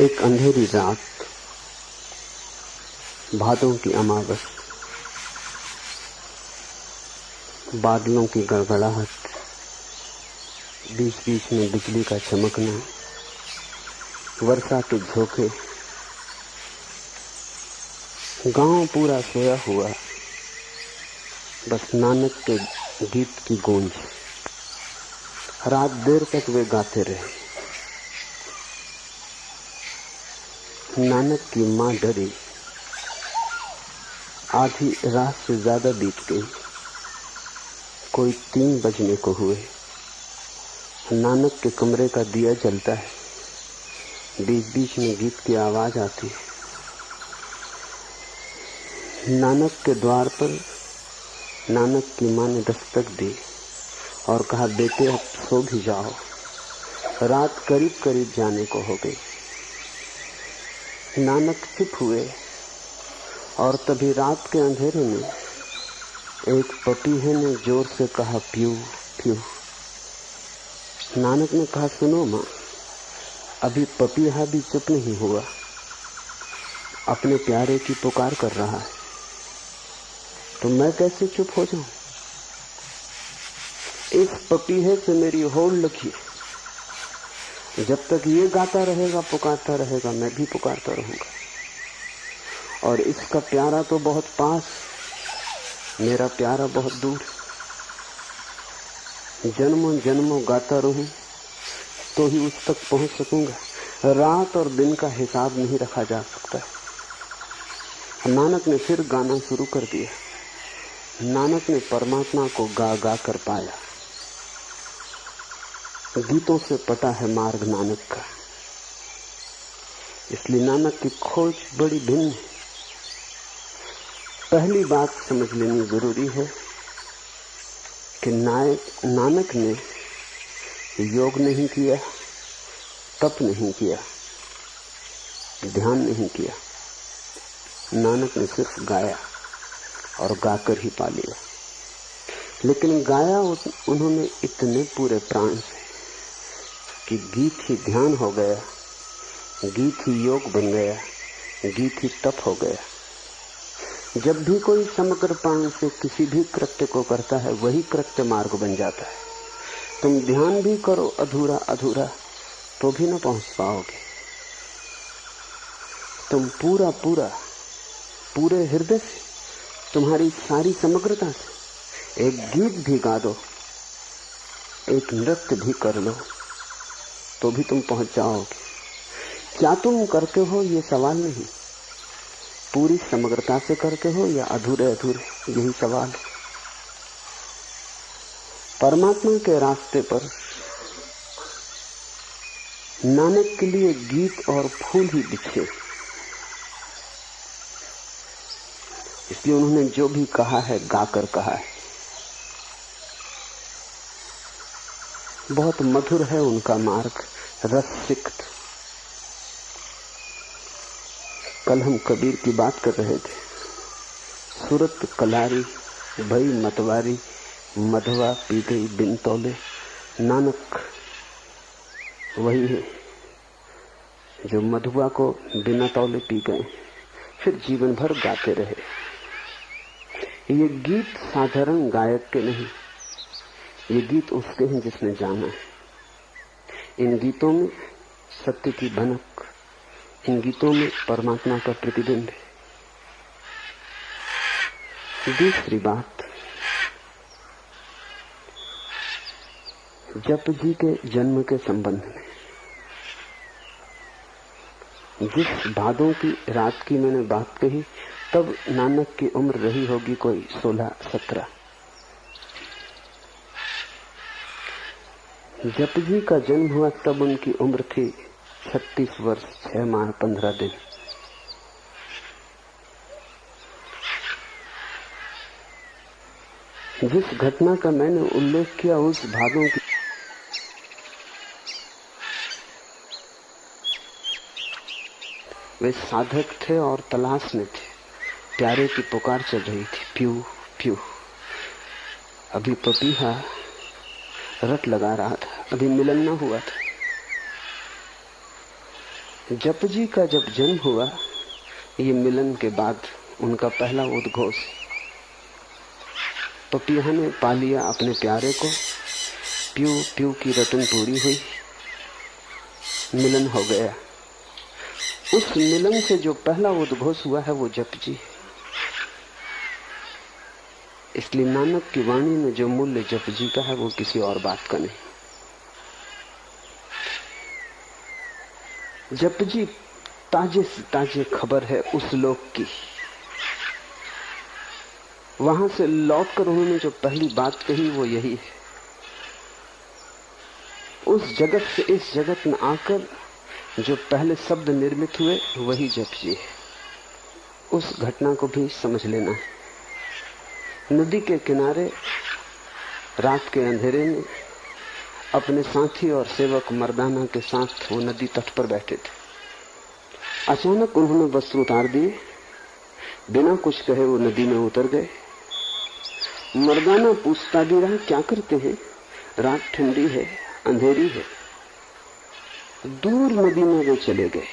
एक अंधेरी रात, भादों की अमावस, बादलों की गड़गड़ाहट, बीच बीच में बिजली का चमकना, वर्षा के झोंके, गांव पूरा सोया हुआ, बस नानक के गीत की गूंज। रात देर तक वे गाते रहे। नानक की मां डरी। आधी रात से ज्यादा बीत गई, कोई 3 बजने को हुए। नानक के कमरे का दिया जलता है, बीच बीच में गीत की आवाज आती है। नानक के द्वार पर नानक की मां ने दस्तक दी और कहा, बेटे अब सो भी जाओ, रात करीब करीब जाने को हो गई। नानक चुप हुए और तभी रात के अंधेरे में एक पपीहे ने जोर से कहा, प्यू प्यू। नानक ने कहा, सुनो मां, अभी पपीहा भी चुप नहीं हुआ, अपने प्यारे की पुकार कर रहा है, तो मैं कैसे चुप हो जाऊं? इस पपीहे से मेरी होड़ लगी, जब तक ये गाता रहेगा, पुकारता रहेगा, मैं भी पुकारता रहूंगा। और इसका प्यारा तो बहुत पास, मेरा प्यारा बहुत दूर। जन्मों जन्मों गाता रहूं तो ही उस तक पहुंच सकूंगा। रात और दिन का हिसाब नहीं रखा जा सकता। नानक ने फिर गाना शुरू कर दिया। नानक ने परमात्मा को गा गा कर पाया। गीतों से पता है मार्ग नानक का, इसलिए नानक की खोज बड़ी भिन्न है। पहली बात समझ लेनी जरूरी है कि नानक ने योग नहीं किया, तप नहीं किया, ध्यान नहीं किया। नानक ने सिर्फ गाया और गाकर ही पा लिया। लेकिन गाया उन्होंने इतने पूरे प्राण से कि गीत ही ध्यान हो गया, गीत ही योग बन गया, गीत ही तप हो गया। जब भी कोई समग्र प्राण से किसी भी कृत्य को करता है, वही कृत्य मार्ग बन जाता है। तुम ध्यान भी करो अधूरा अधूरा तो भी न पहुंच पाओगे। तुम पूरा पूरा पूरे हृदय से, तुम्हारी सारी समग्रता से एक गीत भी गा दो, एक नृत्य भी कर लो, तो भी तुम पहुंच जाओगे। क्या तुम करते हो ये सवाल नहीं, पूरी समग्रता से करते हो या अधूरे अधूरे, यही सवाल है। परमात्मा के रास्ते पर नानक के लिए गीत और फूल ही बिछे। इसलिए उन्होंने जो भी कहा है गाकर कहा है। बहुत मधुर है उनका मार्ग, रससिक्त। कल हम कबीर की बात कर रहे थे। सूरत कलारी भई मतवारी, मधवा पी गई बिन तौले। नानक वही है जो मधुआ को बिना तौले पी गए, फिर जीवन भर गाते रहे। ये गीत साधारण गायक के नहीं, ये गीत उसके हैं जिसने जाना है। इन गीतों में सत्य की भनक, इन गीतों में परमात्मा का प्रतिबिंब है। दूसरी बात, जप जी के जन्म के संबंध में। जिस भादों की रात की मैंने बात कही, तब नानक की उम्र रही होगी कोई 16-17। जप जी का जन्म हुआ तब उनकी उम्र थी 36 वर्ष 6 माह 15 दिन। जिस घटना का मैंने उल्लेख किया, उस भादों की वे साधक थे और तलाश में थे। प्यारे की पुकार चल रही थी, प्यू प्यू। अभी पपीहा रट लगा रहा था, अभी मिलन न हुआ था। जप जी का जब जन्म हुआ, ये मिलन के बाद उनका पहला उद्घोष। पपिया ने पा लिया अपने प्यारे को, प्यू प्यू की रटन पूरी हुई, मिलन हो गया। उस मिलन से जो पहला उद्घोष हुआ है वो जप जी। इसलिए नानक की वाणी में जो मूल्य जप जी का है वो किसी और बात का नहीं। जप जी ताजे से ताजे खबर है उस लोक की। वहां से लौटकर उन्होंने जो पहली बात कही वो यही है, उस जगत से इस जगत में आकर जो पहले शब्द निर्मित हुए वही जप जी है। उस घटना को भी समझ लेना है। नदी के किनारे रात के अंधेरे में अपने साथी और सेवक मर्दाना के साथ वो नदी तट पर बैठे थे। अचानक उन्होंने वस्त्र उतार दिए, बिना कुछ कहे वो नदी में उतर गए। मर्दाना पूछता भी रहा, क्या करते हैं? रात ठंडी है, अंधेरी है। दूर नदी में वे चले गए।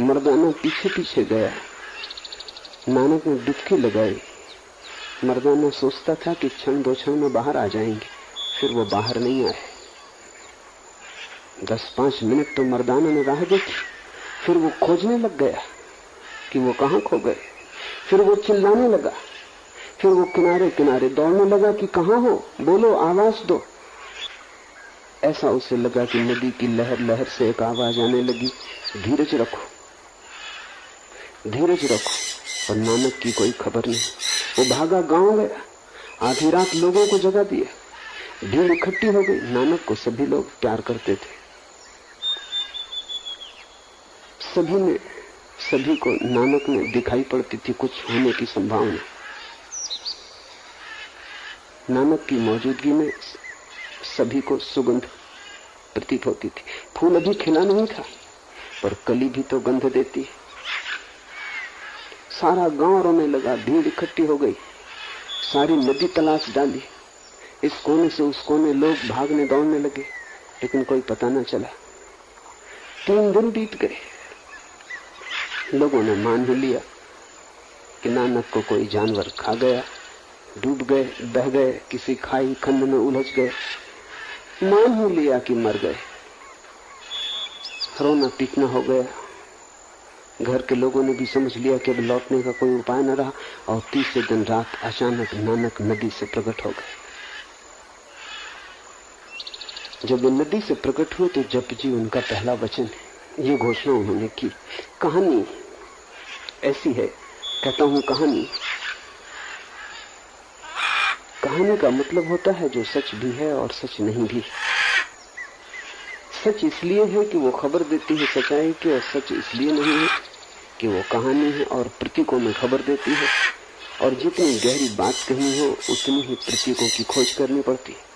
मर्दाना पीछे पीछे गया। नानक ने डुबकी लगाई। मर्दाना सोचता था कि क्षण दो क्षण में बाहर आ जाएंगे, फिर वो बाहर नहीं आए। 10-5 मिनट तो मर्दाना ने राह देखी, फिर वो खोजने लग गया कि वो कहां खो गए। फिर वो चिल्लाने लगा, फिर वो किनारे किनारे दौड़ने लगा कि कहां हो, बोलो, आवाज दो। ऐसा उसे लगा कि नदी की लहर लहर से एक आवाज आने लगी, धीरज रखो, धीरज रखो। और नानक की कोई खबर नहीं। वो भागा, गांव गया, आधी रात लोगों को जगा दिया। भीड़ इकट्ठी हो गई। नानक को सभी लोग प्यार करते थे। सभी को नानक में दिखाई पड़ती थी कुछ होने की संभावना। नानक की मौजूदगी में सभी को सुगंध प्रतीत होती थी। फूल अभी खिला नहीं था, पर कली भी तो गंध देती है। सारा गांव रोने लगा, भीड़ इकट्ठी हो गई, सारी नदी तलाश डाली। इस कोने से उस कोने लोग भागने दौड़ने लगे, लेकिन कोई पता न चला। 3 दिन बीत गए। लोगों ने मान ही लिया कि नानक को कोई जानवर खा गया, डूब गए, बह गए, किसी खाई खंड में उलझ गए। मान ही लिया कि मर गए। रोना पीटना हो गया। घर के लोगों ने भी समझ लिया कि अब लौटने का कोई उपाय न रहा। और तीसरे दिन रात अचानक नानक नदी से प्रकट हो गए। जब वे नदी से प्रकट हुए तो जप जी उनका पहला वचन है। ये घोषणा उन्होंने की। कहानी ऐसी है, कहता हूं कहानी। कहानी का मतलब होता है जो सच भी है और सच नहीं भी। सच इसलिए है कि वो खबर देती है सच्चाई की, और सच इसलिए नहीं है कि वो कहानी है और प्रतीकों में खबर देती है। और जितनी गहरी बात कही हो उतनी ही प्रतीकों की खोज करनी पड़ती है।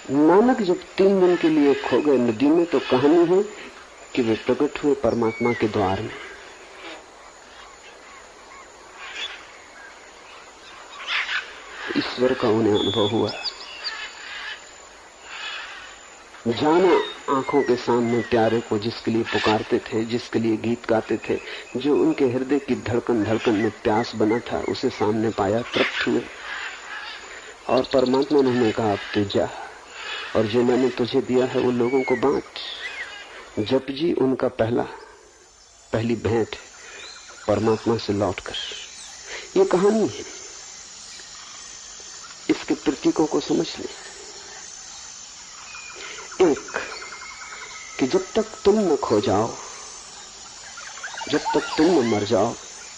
नानक जब 3 दिन के लिए खो गए नदी में, तो कहानी है कि वे प्रकट हुए परमात्मा के द्वार में। ईश्वर का उन्हें अनुभव हुआ। जाना आंखों के सामने प्यारे को, जिसके लिए पुकारते थे, जिसके लिए गीत गाते थे, जो उनके हृदय की धड़कन धड़कन में प्यास बना था, उसे सामने पाया, तृप्त हुए। और परमात्मा ने उन्हें कहा, अब तू जा, और जो मैंने तुझे दिया है वो लोगों को बांट। जप जी उनका पहली भेंट है परमात्मा से लौटकर। ये कहानी है, इसके प्रतीकों को समझ लें। एक, कि जब तक तुम न खो जाओ, जब तक तुम न मर जाओ,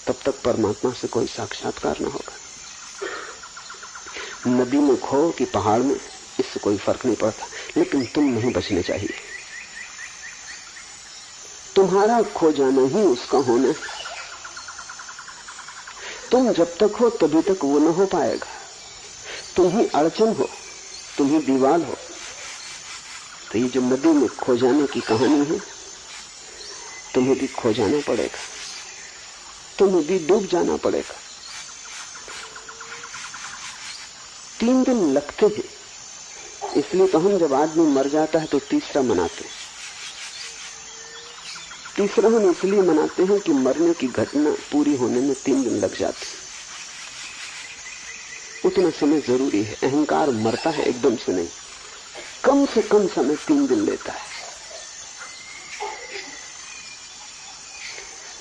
तब तक परमात्मा से कोई साक्षात्कार न होगा। नदी में खो कि पहाड़ में, इससे कोई फर्क नहीं पड़ता, लेकिन तुम नहीं बचने चाहिए। तुम्हारा खो जाना ही उसका होना है। तुम जब तक हो तभी तक वो न हो पाएगा। तुम ही अड़चन हो, तुम ही दीवार हो। तो ये जो नदी में खो जाने की कहानी है, तुम्हें भी खो जाना पड़ेगा, तुम्हें भी डूब जाना पड़ेगा। 3 दिन लगते हैं, इसलिए तो हम जब आदमी मर जाता है तो तीसरा मनाते हैं। तीसरा हम इसलिए मनाते हैं कि मरने की घटना पूरी होने में 3 दिन लग जाते हैं। उतना समय जरूरी है। अहंकार मरता है एकदम से नहीं, कम से कम समय 3 दिन लेता है।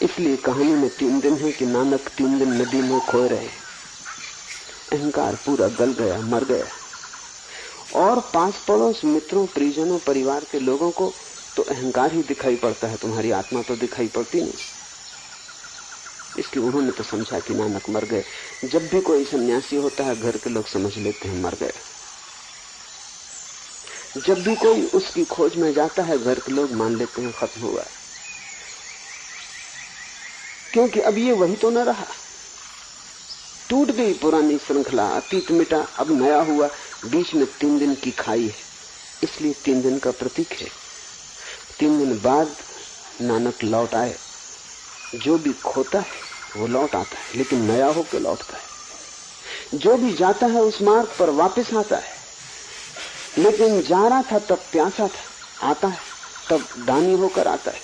इसलिए कहानी में 3 दिन है कि नानक 3 दिन नदी में खोए रहे। अहंकार पूरा गल गया, मर गया। और पास पड़ोस, मित्रों, परिजनों, परिवार के लोगों को तो अहंकार ही दिखाई पड़ता है, तुम्हारी आत्मा तो दिखाई पड़ती नहीं। इसलिए उन्होंने तो समझा कि नानक मर गए। जब भी कोई सन्यासी होता है घर के लोग समझ लेते हैं मर गए। जब भी कोई उसकी खोज में जाता है घर के लोग मान लेते हैं खत्म हुआ है, क्योंकि अब ये वही तो न रहा। टूट गई पुरानी श्रृंखला, अतीत मिटा, अब नया हुआ। बीच में 3 दिन की खाई है, इसलिए 3 दिन का प्रतीक है। 3 दिन बाद नानक लौट आए। जो भी खोता है वो लौट आता है, लेकिन नया होकर लौटता है। जो भी जाता है उस मार्ग पर वापस आता है, लेकिन जा रहा था तब प्यासा था, आता है तब दानी होकर आता है।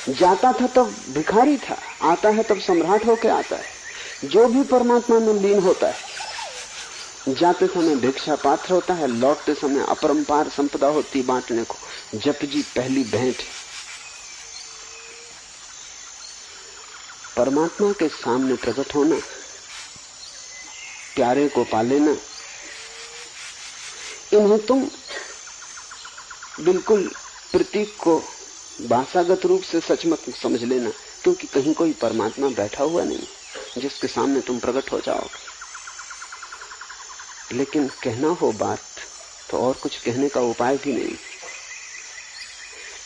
जाता था तब भिखारी था, आता है तब सम्राट होकर आता है। जो भी परमात्मा में लीन होता है, जाते समय भिक्षा पात्र होता है, लौटते समय अपरंपार संपदा होती बांटने को। जप जी पहली भेंट। परमात्मा के सामने प्रकट होना, प्यारे को पा लेना, इन्हें तुम बिल्कुल प्रतीक को भाषागत रूप से सच मत समझ लेना, क्योंकि कहीं कोई परमात्मा बैठा हुआ नहीं जिसके सामने तुम प्रकट हो जाओगे। लेकिन कहना हो बात तो और कुछ कहने का उपाय भी नहीं।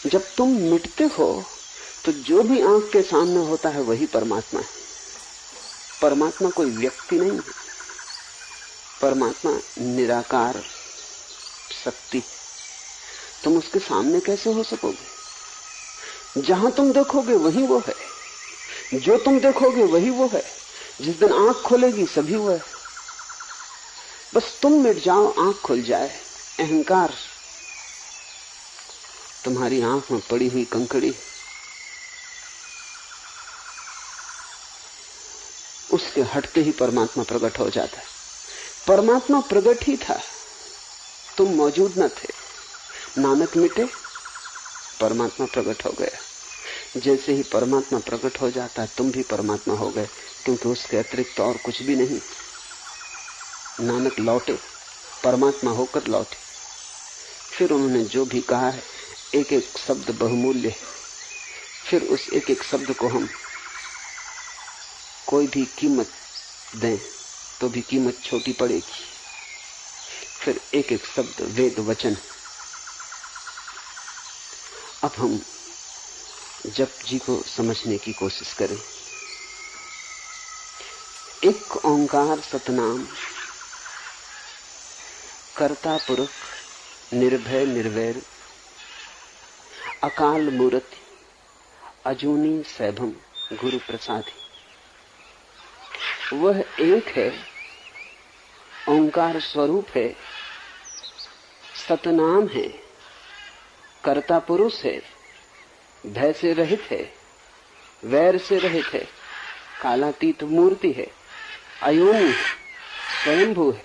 जब तुम मिटते हो तो जो भी आंख के सामने होता है वही परमात्मा है। परमात्मा कोई व्यक्ति नहीं है, परमात्मा निराकार शक्ति। तुम उसके सामने कैसे हो सकोगे? जहां तुम देखोगे वही वो है, जो तुम देखोगे वही वो है। जिस दिन आंख खोलेगी सभी वो है। बस तुम मिट जाओ, आंख खुल जाए। अहंकार तुम्हारी आंख में पड़ी हुई कंकड़ी, उसके हटते ही परमात्मा प्रकट हो जाता है। परमात्मा प्रकट ही था, तुम मौजूद न थे। नानक मिटे, परमात्मा प्रकट हो गया। जैसे ही परमात्मा प्रकट हो जाता है तुम भी परमात्मा हो गए, क्योंकि उसके अतिरिक्त और कुछ भी नहीं। नानक लौटे, परमात्मा होकर लौटे। फिर उन्होंने जो भी कहा है, एक एक शब्द बहुमूल्य है। फिर उस एक एक शब्द को हम कोई भी कीमत दें तो भी कीमत छोटी पड़ेगी। फिर एक एक शब्द वेद वचन। अब हम जप जी को समझने की कोशिश करें। एक ओंकार सतनाम, कर्ता पुरख, निर्भय निर्वैर, अकाल मूर्ति, अजूनी सैभम, गुरु प्रसादी। वह एक है, ओंकार स्वरूप है, सतनाम है, कर्ता पुरुष है, भय से रहित है, वैर से रहित है, कालातीत मूर्ति है, अयोनि स्वयंभू है,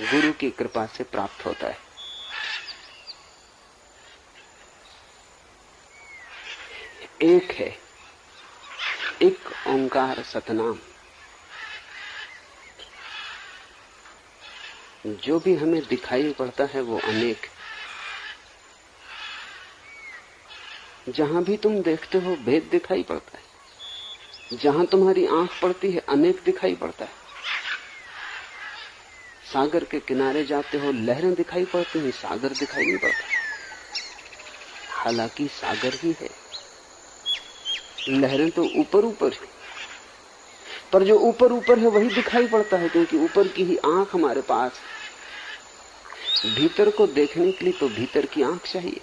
गुरु की कृपा से प्राप्त होता है। एक है, एक ओंकार सतनाम। जो भी हमें दिखाई पड़ता है वो अनेक। जहां भी तुम देखते हो भेद दिखाई पड़ता है। जहां तुम्हारी आंख पड़ती है अनेक दिखाई पड़ता है। सागर के किनारे जाते हो, लहरें दिखाई पड़ती हैं, सागर दिखाई नहीं पड़ता। हालांकि सागर ही है, लहरें तो ऊपर ऊपर है, पर जो ऊपर ऊपर है वही दिखाई पड़ता है, क्योंकि ऊपर की ही आंख हमारे पास। भीतर को देखने के लिए तो भीतर की आंख चाहिए।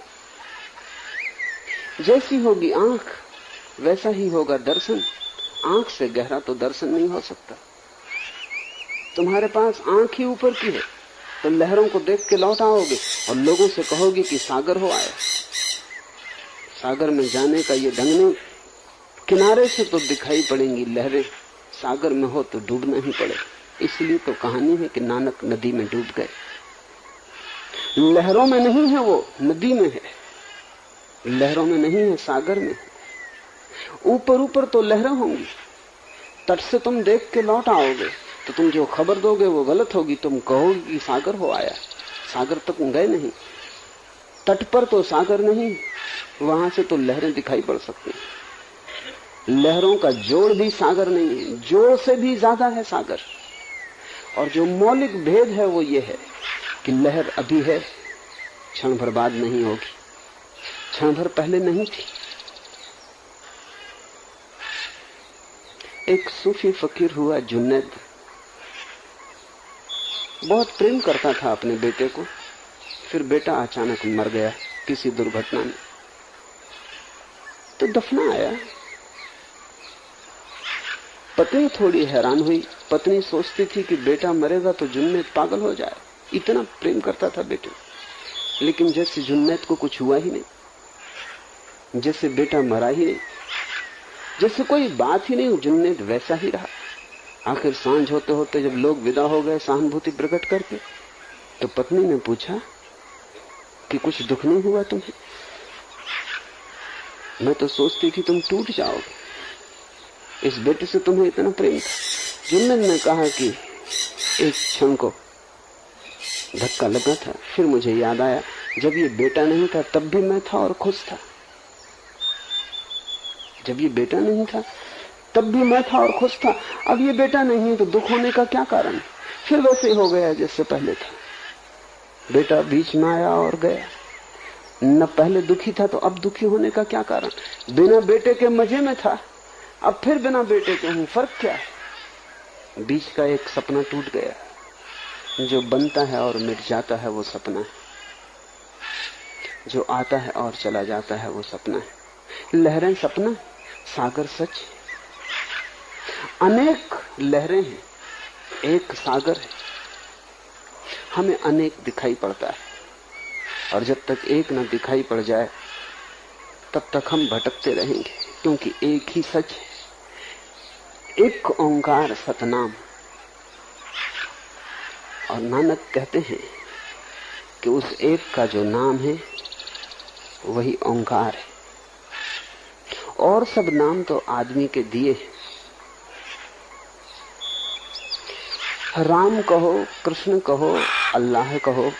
जैसी होगी आंख वैसा ही होगा दर्शन। आंख से गहरा तो दर्शन नहीं हो सकता। तुम्हारे पास आंख ही ऊपर की है, तो लहरों को देख के लौट आओगे और लोगों से कहोगे कि सागर हो आया। सागर में जाने का ये ढंग नहीं। किनारे से तो दिखाई पड़ेंगी लहरें, सागर में हो तो डूबना ही पड़े। इसलिए तो कहानी है कि नानक नदी में डूब गए। लहरों में नहीं है वो, नदी में है। लहरों में नहीं है, सागर में। ऊपर ऊपर तो लहरें होंगी, तट से तुम देख के लौट आओगे तो तुम जो खबर दोगे वो गलत होगी। तुम कहोगे कि सागर हो आया। सागर तक गए नहीं, तट पर तो सागर नहीं, वहां से तो लहरें दिखाई पड़ सकती हैं। लहरों का जोड़ भी सागर नहीं है, जोड़ से भी ज्यादा है सागर। और जो मौलिक भेद है वो ये है कि लहर अभी है, क्षण भर बाद नहीं होगी, क्षण भर पहले नहीं थी। एक सूफी फकीर हुआ जुन्नैद, बहुत प्रेम करता था अपने बेटे को। फिर बेटा अचानक मर गया किसी दुर्घटना में, तो दफना आया। पत्नी थोड़ी हैरान हुई। पत्नी सोचती थी कि बेटा मरेगा तो जुन्नैद पागल हो जाए, इतना प्रेम करता था बेटे। लेकिन जैसे जुन्नैद को कुछ हुआ ही नहीं, जैसे बेटा मरा ही नहीं, जैसे कोई बात ही नहीं, जुन्नैद वैसा ही रहा। आखिर सांझ होते होते जब लोग विदा हो गए सहानुभूति प्रकट करके, तो पत्नी ने पूछा कि कुछ दुख नहीं हुआ तुम्हें? मैं तो सोचती कि तुम टूट जाओगे, इस बेटे से तुम्हें इतना प्रेम था। जुन्नैद ने कहा कि एक क्षण को धक्का लगा था, फिर मुझे याद आया जब ये बेटा नहीं था तब भी मैं था और खुश था। जब ये बेटा नहीं था तब भी मैं था और खुश था। अब ये बेटा नहीं है तो दुख होने का क्या कारण? फिर वैसे ही हो गया जैसे पहले था। बेटा बीच में आया और गया, न पहले दुखी था तो अब दुखी होने का क्या कारण? बिना बेटे के मजे में था, अब फिर बिना बेटे के हूं, फर्क क्या है? बीच का एक सपना टूट गया। जो बनता है और मिट जाता है वो सपना है, जो आता है और चला जाता है वो सपना है। लहरें सपना, सागर सच। अनेक लहरें हैं, एक सागर है। हमें अनेक दिखाई पड़ता है, और जब तक एक न दिखाई पड़ जाए तब तक हम भटकते रहेंगे, क्योंकि एक ही सच है। एक ओंकार सतनाम। और नानक कहते हैं कि उस एक का जो नाम है वही ओंकार है। और सब नाम तो आदमी के दिए हैं। राम कहो, कृष्ण कहो, अल्लाह कहो,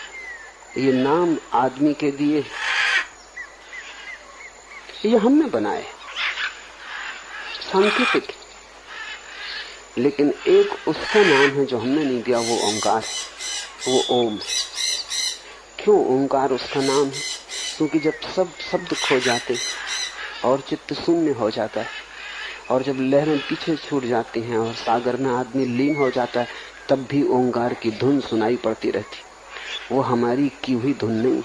ये नाम आदमी के दिए, ये हमने बनाए, सांकेतिक। लेकिन एक उसका नाम है जो हमने नहीं दिया, वो ओंकार, वो ओम। क्यों ओंकार उसका नाम है? क्योंकि जब सब शब्द खो जाते और चित्त शून्य हो जाता है, और जब लहरें पीछे छूट जाती हैं और सागर में आदमी लीन हो जाता है, तब भी ओंकार की धुन सुनाई पड़ती रहती। वो हमारी की हुई धुन नहीं,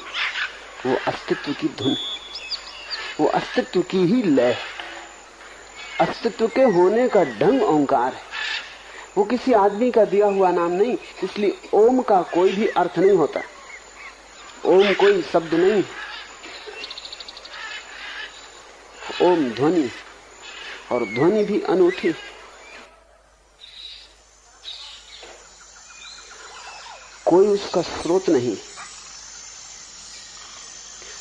वो अस्तित्व की धुन, वो अस्तित्व की ही लय, अस्तित्व के होने का ढंग ओंकार है। वो किसी आदमी का दिया हुआ नाम नहीं। इसलिए ओम का कोई भी अर्थ नहीं होता। ओम कोई शब्द नहीं, ओम ध्वनि, और ध्वनि भी अनूठी। कोई उसका स्रोत नहीं,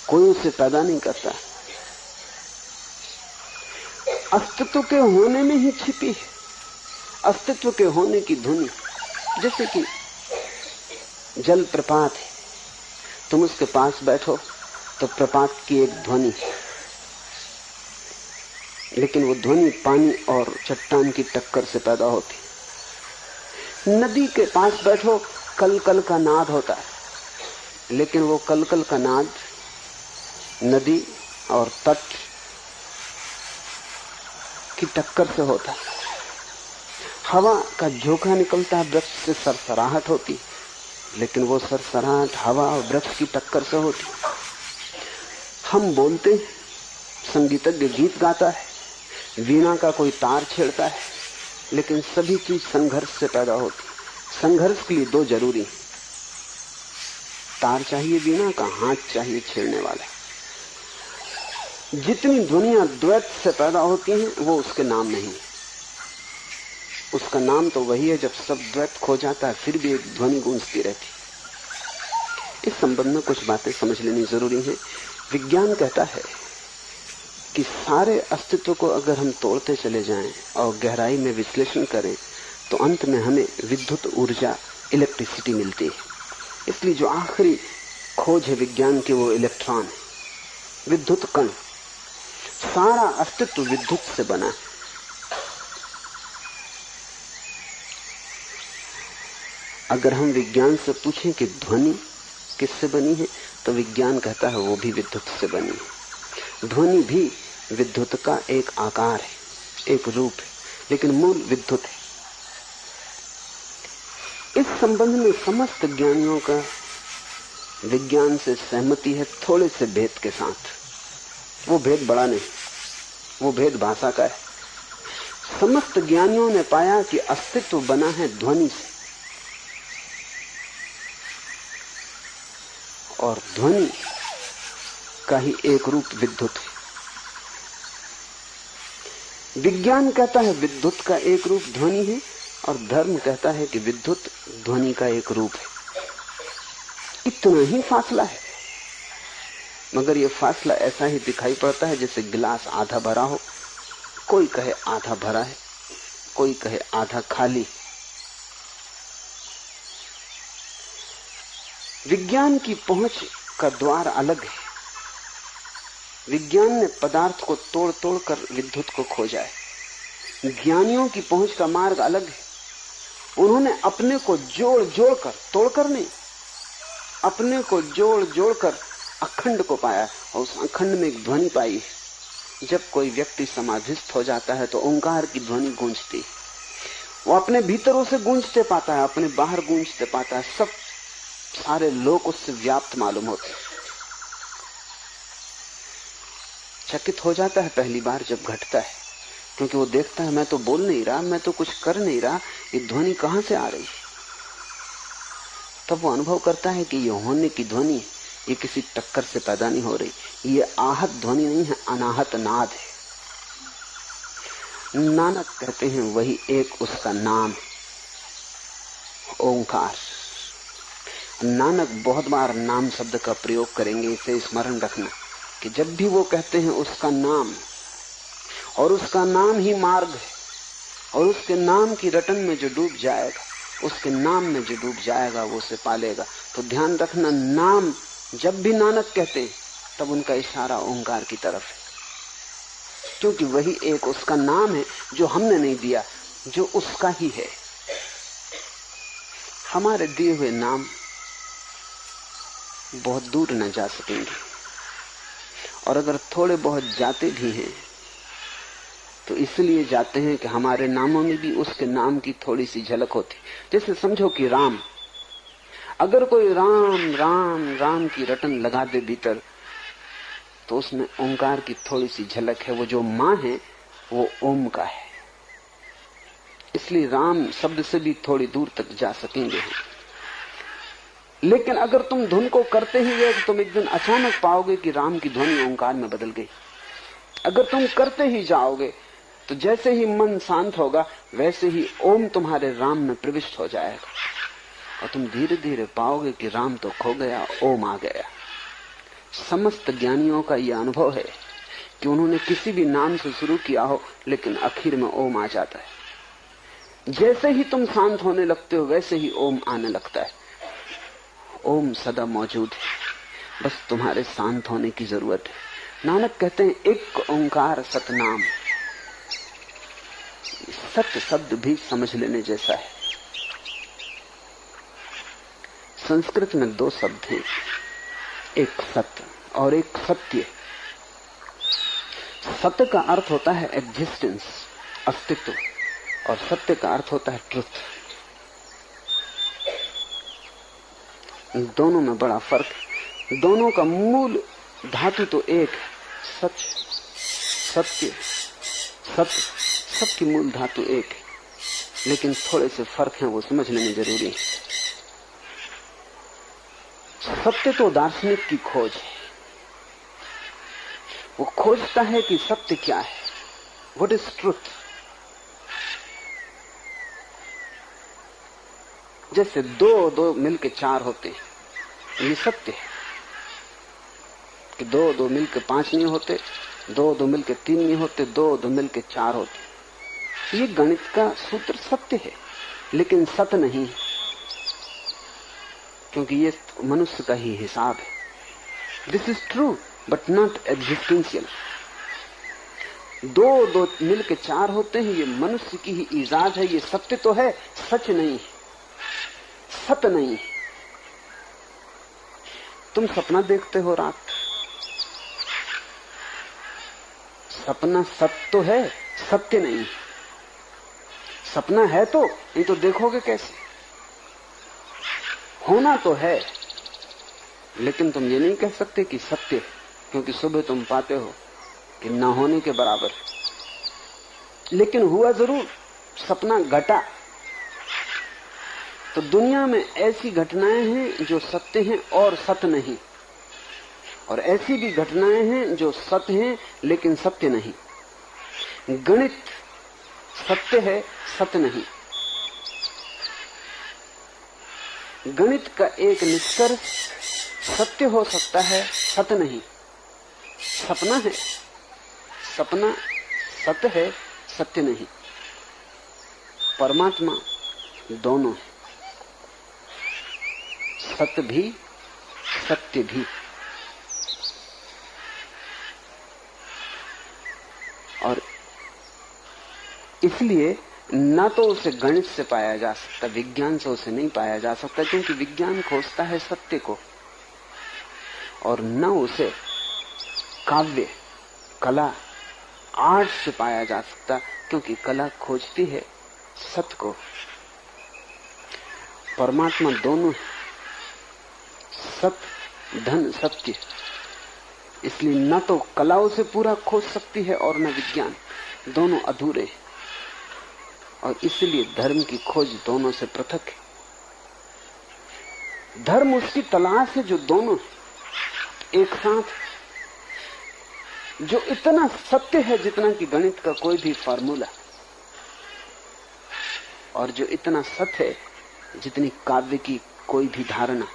कोई उसे पैदा नहीं करता। अस्तित्व के होने में ही छिपी है, अस्तित्व के होने की धुनी। जैसे कि जल प्रपात है, तुम उसके पास बैठो तो प्रपात की एक ध्वनि, लेकिन वो ध्वनि पानी और चट्टान की टक्कर से पैदा होती। नदी के पास बैठो, कल कल का नाद होता है, लेकिन वो कल कल का नाद नदी और तट की टक्कर से होता है। हवा का झोंका निकलता है, वृक्ष से सरसराहट होती, लेकिन वो सरसराहट हवा और वृक्ष की टक्कर से होती। हम बोलते, संगीतज्ञ गीत गाता है, वीणा का कोई तार छेड़ता है, लेकिन सभी चीज संघर्ष से पैदा होती। संघर्ष के लिए दो जरूरी, तार चाहिए वीणा का, हाथ चाहिए छेड़ने वाला। जितनी ध्वनियां द्वैत से पैदा होती हैं वो उसके नाम नहीं। उसका नाम तो वही है जब सब द्वैत खो जाता है फिर भी एक ध्वनि गूंजती रहती। इस संबंध में कुछ बातें समझ लेनी जरूरी है। विज्ञान कहता है कि सारे अस्तित्व को अगर हम तोड़ते चले जाएं और गहराई में विश्लेषण करें तो अंत में हमें विद्युत ऊर्जा, इलेक्ट्रिसिटी मिलती है। इसलिए जो आखिरी खोज है विज्ञान की वो इलेक्ट्रॉन है, विद्युत कण। सारा अस्तित्व विद्युत से बना है। अगर हम विज्ञान से पूछें कि ध्वनि किससे बनी है तो विज्ञान कहता है वो भी विद्युत से बनी है। ध्वनि भी विद्युत का एक आकार है, एक रूप है, लेकिन मूल विद्युत है। इस संबंध में समस्त ज्ञानियों का विज्ञान से सहमति है, थोड़े से भेद के साथ। वो भेद बड़ा नहीं, वो भेद भाषा का है। समस्त ज्ञानियों ने पाया कि अस्तित्व बना है ध्वनि से, और ध्वनि का ही एक रूप विद्युत है। विज्ञान कहता है विद्युत का एक रूप ध्वनि है, और धर्म कहता है कि विद्युत ध्वनि का एक रूप है। इतना ही फासला है, मगर यह फासला ऐसा ही दिखाई पड़ता है जैसे गिलास आधा भरा हो। कोई कहे आधा भरा है, कोई कहे आधा खाली। विज्ञान की पहुंच का द्वार अलग है। विज्ञान ने पदार्थ को तोड़ तोड़ कर विद्युत को खोजा है। ज्ञानियों की पहुंच का मार्ग अलग है। उन्होंने अपने को जोड़ जोड़ कर, तोड़कर नहीं, अपने को जोड़ जोड़ कर अखंड को पाया, और उस अखंड में एक ध्वनि पाई है। जब कोई व्यक्ति समाधिस्थ हो जाता है तो ओंकार की ध्वनि गूंजती है। वो अपने भीतरों से गूंजते पाता है, अपने बाहर गूंजते पाता है। सब सारे लोग उससे व्याप्त मालूम होते हैं। चकित हो जाता है पहली बार जब घटता है, क्योंकि वो देखता है मैं तो बोल नहीं रहा, मैं तो कुछ कर नहीं रहा, ये ध्वनि कहां से आ रही है। तब वो अनुभव करता है कि ये होने की ध्वनि, ये किसी टक्कर से पैदा नहीं हो रही, ये आहत ध्वनि नहीं है, अनाहत नाद है। नानक कहते हैं वही एक उसका नाम ओंकार। नानक बहुत बार नाम शब्द का प्रयोग करेंगे, इसे स्मरण रखना कि जब भी वो कहते हैं उसका नाम, और उसका नाम ही मार्ग है, और उसके नाम की रटन में जो डूब जाएगा, उसके नाम में जो डूब जाएगा वो उसे पालेगा। तो ध्यान रखना, नाम जब भी नानक कहते हैं तब उनका इशारा ओंकार की तरफ है, क्योंकि वही एक उसका नाम है जो हमने नहीं दिया, जो उसका ही है। हमारे दिए हुए नाम बहुत दूर न जा सकेंगे, और अगर थोड़े बहुत जाते भी हैं तो इसलिए जाते हैं कि हमारे नामों में भी उसके नाम की थोड़ी सी झलक होती। जैसे समझो कि राम, अगर कोई राम राम राम की रटन लगा दे भीतर, तो उसमें ओंकार की थोड़ी सी झलक है। वो जो मां है वो ओम का है, इसलिए राम शब्द से भी थोड़ी दूर तक जा सकेंगे। लेकिन अगर तुम धुन को करते ही गए तो तुम एक दिन अचानक पाओगे कि राम की ध्वनि ओंकार में बदल गई। अगर तुम करते ही जाओगे तो जैसे ही मन शांत होगा वैसे ही ओम तुम्हारे राम में प्रविष्ट हो जाएगा, और तुम धीरे धीरे पाओगे कि राम तो खो गया, ओम आ गया। समस्त ज्ञानियों का यह अनुभव है कि उन्होंने किसी भी नाम से शुरू किया हो, लेकिन आखिर में ओम आ जाता है। जैसे ही तुम शांत होने लगते हो वैसे ही ओम आने लगता है। ओम सदा मौजूद है, बस तुम्हारे शांत होने की जरूरत है। नानक कहते हैं एक ओंकार सतनाम। सत्य शब्द भी समझ लेने जैसा है। संस्कृत में दो शब्द हैं, एक सत्य और एक सत्य। सत्य का अर्थ होता है एग्जिस्टेंस, अस्तित्व, और सत्य का अर्थ होता है ट्रुथ। दोनों में बड़ा फर्क है। दोनों का मूल धातु तो एक है, सच, सत्य, सत्य, सबकी मूल धातु एक है, लेकिन थोड़े से फर्क हैं, वो समझ लेने जरूरी है। सत्य तो दार्शनिक की खोज है। वो खोजता है कि सत्य क्या है, व्हाट इज ट्रुथ। जैसे दो दो मिलके चार होते हैं, ये सत्य है कि दो दो मिलके पांच नहीं होते, दो दो मिलके तीन नहीं होते, दो दो मिलके चार होते। ये गणित का सूत्र सत्य है, लेकिन सत्य नहीं, क्योंकि ये मनुष्य का ही हिसाब है। This is true but not existential. दो दो मिलके चार होते हैं, ये मनुष्य की ही ईजाद है। ये सत्य तो है, सच नहीं है, सत्य नहीं है। तुम सपना देखते हो रात, सपना सत्य तो है, सत्य नहीं। सपना है तो, नहीं तो देखोगे कैसे। होना तो है, लेकिन तुम ये नहीं कह सकते कि सत्य, क्योंकि सुबह तुम पाते हो कि ना होने के बराबर। लेकिन हुआ जरूर, सपना घटा। तो दुनिया में ऐसी घटनाएं हैं जो सत्य हैं और सत्य नहीं, और ऐसी भी घटनाएं हैं जो सत्य हैं लेकिन सत्य नहीं। गणित सत्य है, सत्य नहीं। गणित का एक निष्कर्ष सत्य हो सकता है, सत्य नहीं। सपना है, सपना सत्य है, सत्य नहीं। परमात्मा दोनों है, सत्य भी सत्य भी। और इसलिए ना तो उसे गणित से पाया जा सकता, विज्ञान से उसे नहीं पाया जा सकता, क्योंकि विज्ञान खोजता है सत्य को। और न उसे काव्य, कला, आर्ट से पाया जा सकता, क्योंकि कला खोजती है सत्य को। परमात्मा दोनों है, सत्य धन सत्य। इसलिए न तो कला उसे पूरा खोज सकती है और न विज्ञान, दोनों अधूरे हैं। और इसलिए धर्म की खोज दोनों से पृथक है। धर्म उसकी तलाश है जो दोनों एक साथ, जो इतना सत्य है जितना कि गणित का कोई भी फार्मूला, और जो इतना सत्य है जितनी काव्य की कोई भी धारणा।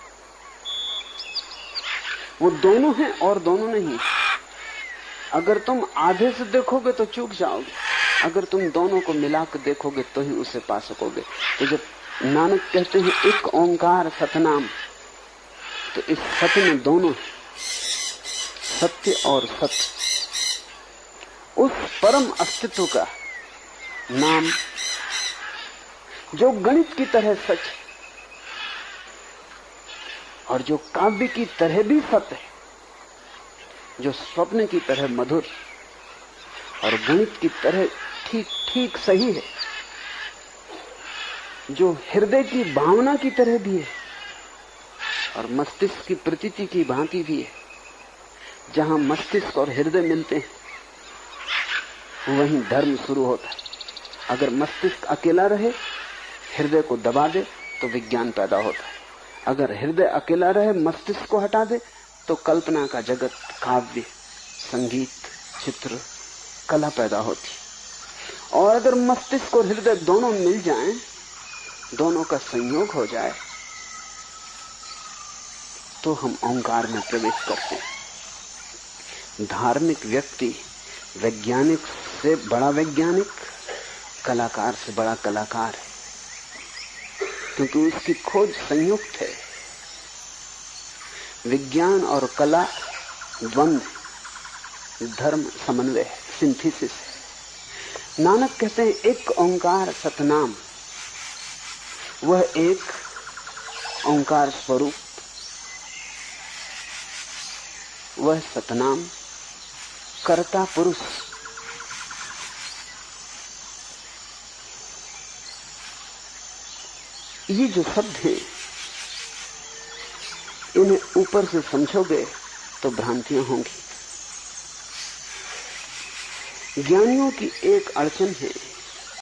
वो दोनों हैं और दोनों नहीं। अगर तुम आधे से देखोगे तो चूक जाओगे, अगर तुम दोनों को मिलाकर देखोगे तो ही उसे पा सकोगे। तो जब नानक कहते हैं एक ओंकार सतनाम, तो इस सत्य में दोनों, सत्य और सत्य, उस परम अस्तित्व का नाम जो गणित की तरह सच है और जो काव्य की तरह भी सत्य है, जो स्वप्न की तरह मधुर और गणित की तरह ठीक ठीक सही है, जो हृदय की भावना की तरह भी है और मस्तिष्क की प्रतीति की भांति भी है। जहां मस्तिष्क और हृदय मिलते हैं वहीं धर्म शुरू होता है। अगर मस्तिष्क अकेला रहे, हृदय को दबा दे, तो विज्ञान पैदा होता है। अगर हृदय अकेला रहे, मस्तिष्क को हटा दे, तो कल्पना का जगत, काव्य, संगीत, चित्र, कला पैदा होती। और अगर मस्तिष्क और हृदय दोनों मिल जाएं, दोनों का संयोग हो जाए, तो हम ओंकार में प्रवेश करते हैं। धार्मिक व्यक्ति वैज्ञानिक से बड़ा वैज्ञानिक, कलाकार से बड़ा कलाकार है, क्योंकि उसकी खोज संयुक्त है। विज्ञान और कला द्वंद, धर्म समन्वय है, सिंथेसिस है। नानक कहते हैं एक ओंकार सतनाम, वह एक ओंकार स्वरूप, वह सतनाम कर्ता पुरुष। ये जो शब्द है, इन्हें ऊपर से समझोगे तो भ्रांतियां होंगी। ज्ञानियों की एक अड़चन है